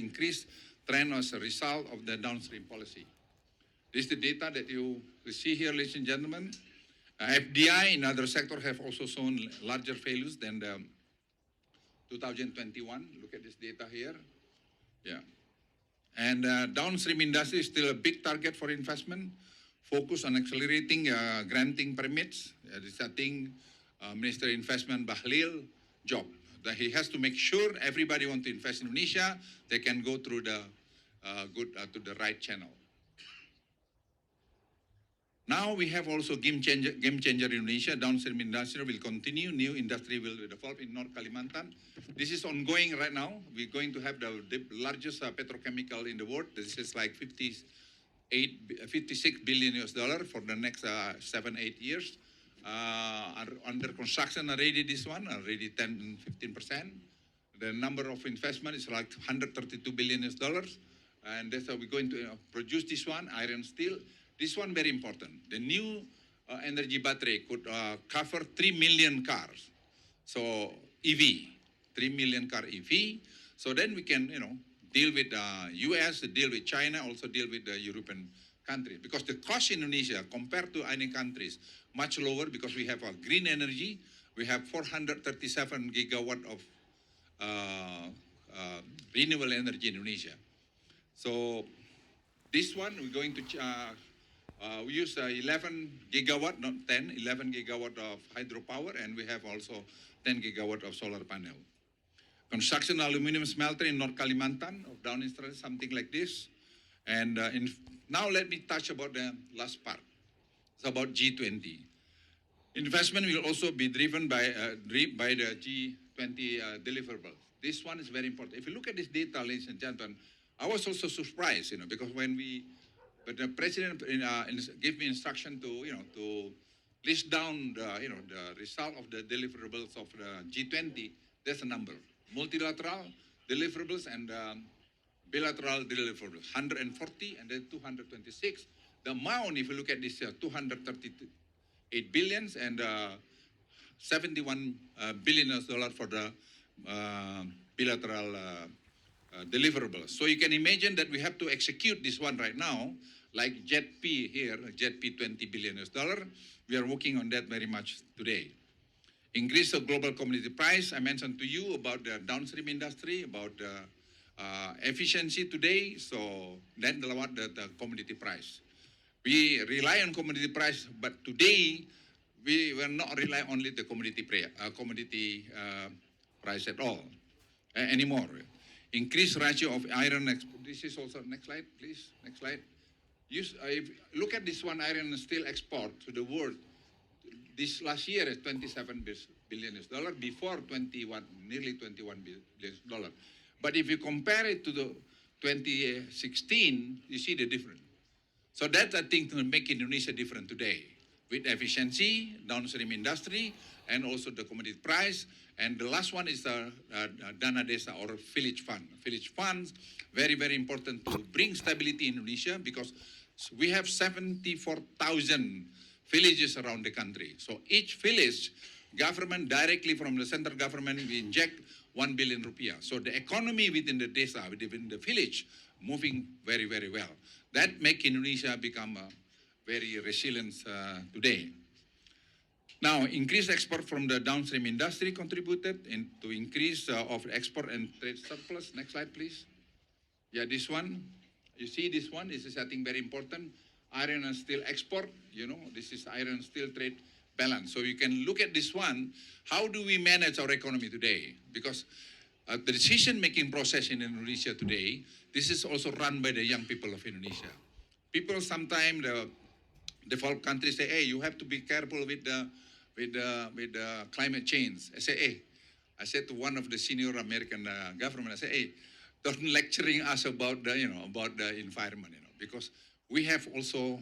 increased trend as a result of the downstream policy. This is the data that you see here, ladies and gentlemen. FDI in other sectors have also shown larger failures than the 2021. Look at this data here. Yeah. And downstream industry is still a big target for investment. Focus on accelerating granting permits. This is, I think, Minister Investment Bahlil job. That he has to make sure everybody want to invest in Indonesia, they can go through the to the right channel. Now we have also game changer in Indonesia. Downstream industry will continue. New industry will develop in North Kalimantan. This is ongoing right now. We're going to have the largest petrochemical in the world. This is like $56 billion for the next 7-8 years. Under construction already this one, already 10-15%. The number of investment is like $132 billion. And that's how we're going to produce this one, iron steel. This one very important. The new energy battery could cover 3 million cars. So EV, 3 million car EV. So then we can, deal with US, deal with China, also deal with the European countries. Because the cost in Indonesia compared to any countries much lower because we have a green energy. We have 437 gigawatt of renewable energy in Indonesia. So this one we're going to we use 11 gigawatt, not 10, 11 gigawatt of hydropower, and we have also 10 gigawatt of solar panel. Construction aluminum smelter in North Kalimantan of downstream, something like this. And now let me touch about the last part. It's about G20. Investment will also be driven by the G20 deliverables. This one is very important. If you look at this data, ladies and gentlemen, I was also surprised, because when the president gave me instruction to list down the result of the deliverables of the G20, there's a number. Multilateral deliverables and bilateral deliverables, 140 and then 226. The amount, if you look at this, 238 billions and $71 billion for the bilateral deliverables. So you can imagine that we have to execute this one right now, like JETP here, JETP $20 billion. We are working on that very much today. Increase of global commodity price. I mentioned to you about the downstream industry, about efficiency today. So then the commodity price. We rely on commodity price, but today we will not rely only the commodity price at all anymore. Increased ratio of iron export. This is also, next slide, please. Next slide. Look at this one, iron and steel export to the world. This last year is $27 billion. Before nearly $21 billion. But if you compare it to the 2016, you see the difference. So that, I think, will make Indonesia different today. With efficiency, downstream industry, and also the commodity price. And the last one is the Dana Desa or village fund. Village funds, very, very important to bring stability in Indonesia because we have 74,000 villages around the country. So each village, government directly from the central government, we inject 1 billion rupiah. So the economy within the desa, within the village, moving very, very well. That make Indonesia become very resilient today. Now, increased export from the downstream industry contributed to increase of export and trade surplus. Next slide, please. Yeah, this one. You see this one. This is, I think, very important. Iron and steel export. This is iron and steel trade balance. So you can look at this one. How do we manage our economy today? Because the decision-making process in Indonesia today, this is also run by the young people of Indonesia. People sometimes, the developed countries say, hey, you have to be careful with the climate change. I said to one of the senior American government, I said, hey, don't lecturing us about the environment, because we have also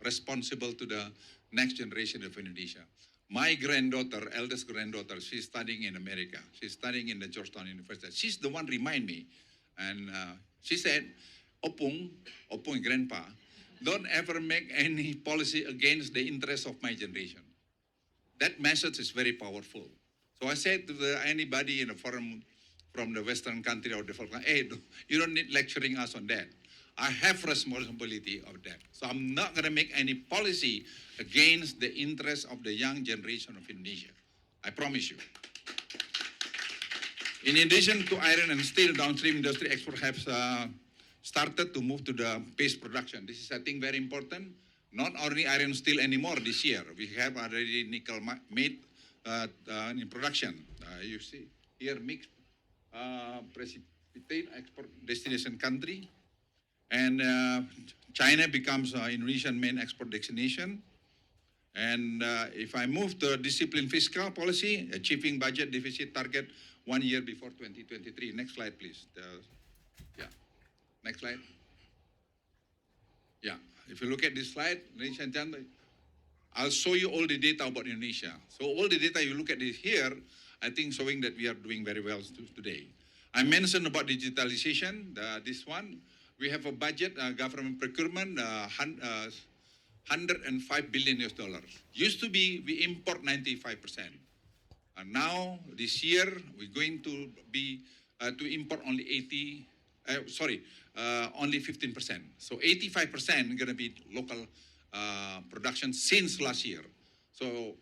responsible to the next generation of Indonesia. My granddaughter, eldest granddaughter, she's studying in America. She's studying in the Georgetown University. She's the one remind me, and she said, Opung, grandpa, don't ever make any policy against the interest of my generation. That message is very powerful. So I said to anybody in a foreign from the Western country or developed country. Hey, you don't need lecturing us on that. I have responsibility of that. So I'm not going to make any policy against the interests of the young generation of Indonesia. I promise you. In addition to iron and steel, downstream industry export has started to move to the paste production. This is, I think, very important. Not only iron and steel anymore this year. We have already nickel made in production. You see here mixed precipitate export destination country. And China becomes Indonesian main export destination. And if I move to discipline fiscal policy, achieving budget deficit target 1 year before 2023. Next slide, please. Yeah, next slide. Yeah, if you look at this slide, ladies and gentlemen, I'll show you all the data about Indonesia. So all the data you look at it here, I think showing that we are doing very well today. I mentioned about digitalization, this one. We have a budget, government procurement, 105 billion US dollars. Used to be, we import 95%. And now, this year, we're going to be, to import only only 15%. So 85% going to be local production since last year. So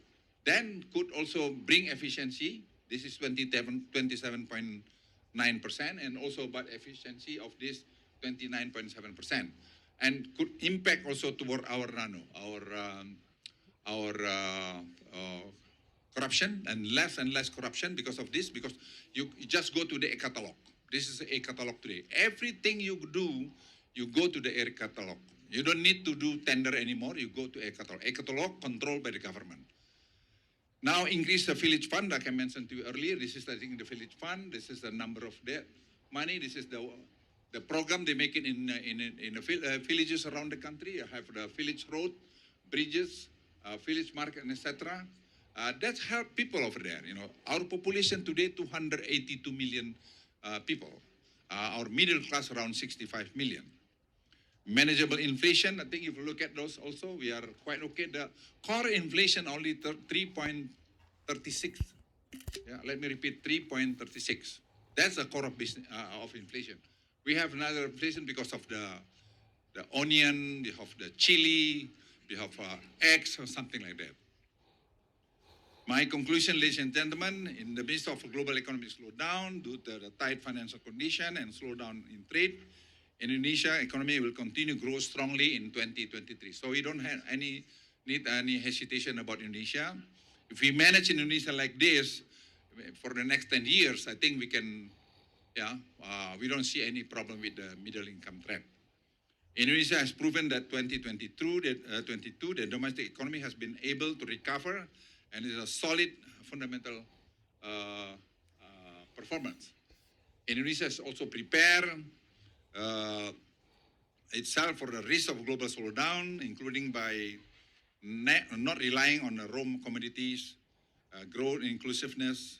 then could also bring efficiency. This is 27.9%, and also about efficiency of this 29.7%, and could impact also toward our corruption and less corruption because of this, because you just go to the e-catalog. This is a catalog today. Everything you do, you go to the e-catalog. You don't need to do tender anymore. You go to e-catalog. E-catalog controlled by the government. Now increase the village fund, like I mentioned to you earlier. This is, I think, the village fund. This is the number of the money. This is the program they make it in the villages around the country. You have the village road, bridges, village market, etc. That's help people over there. You know, our population today 282 million people. Our middle class around 65 million. Manageable inflation. I think if you look at those also, we are quite okay. The core inflation only 3.36. Yeah, let me repeat, 3.36. That's the core of business of inflation. We have another inflation because of the onion, we have the chili, we have eggs or something like that. My conclusion, ladies and gentlemen, in the midst of a global economic slowdown due to the tight financial condition and slowdown in trade, Indonesia economy will continue to grow strongly in 2023. So we don't have need any hesitation about Indonesia. If we manage Indonesia like this for the next 10 years, I think we can. We don't see any problem with the middle income trend. Indonesia has proven that 2022, the domestic economy has been able to recover and is a solid fundamental performance. Indonesia has also prepared itself for the risk of global slowdown, including by not relying on the raw commodities, growth and inclusiveness,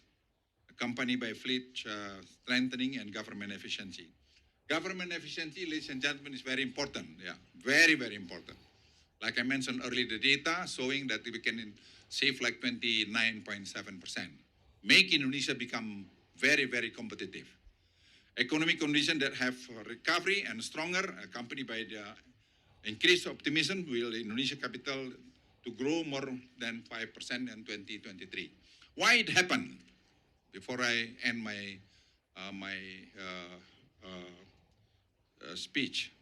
accompanied by fleet strengthening and government efficiency. Government efficiency, ladies and gentlemen, is very important. Yeah, very, very important. Like I mentioned earlier, the data showing that we can save like 29.7%. Make Indonesia become very, very competitive. Economic conditions that have recovery and stronger, accompanied by the increased optimism, will Indonesia capital to grow more than 5% in 2023. Why it happened? Before I end my speech,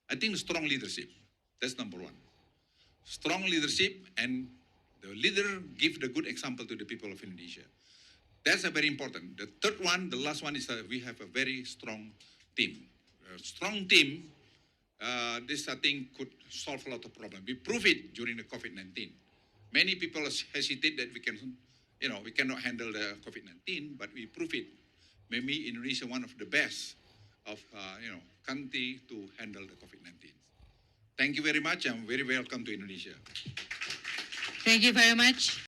I think strong leadership. That's number one. Strong leadership, and the leader give the good example to the people of Indonesia. That's a very important. The third one, the last one is that we have a very strong team. A strong team, this I think could solve a lot of problems. We proved it during the COVID-19. Many people hesitate that we cannot handle the COVID-19, but we prove it. Maybe Indonesia one of the best of country to handle the COVID-19. Thank you very much. I'm very welcome to Indonesia. Thank you very much.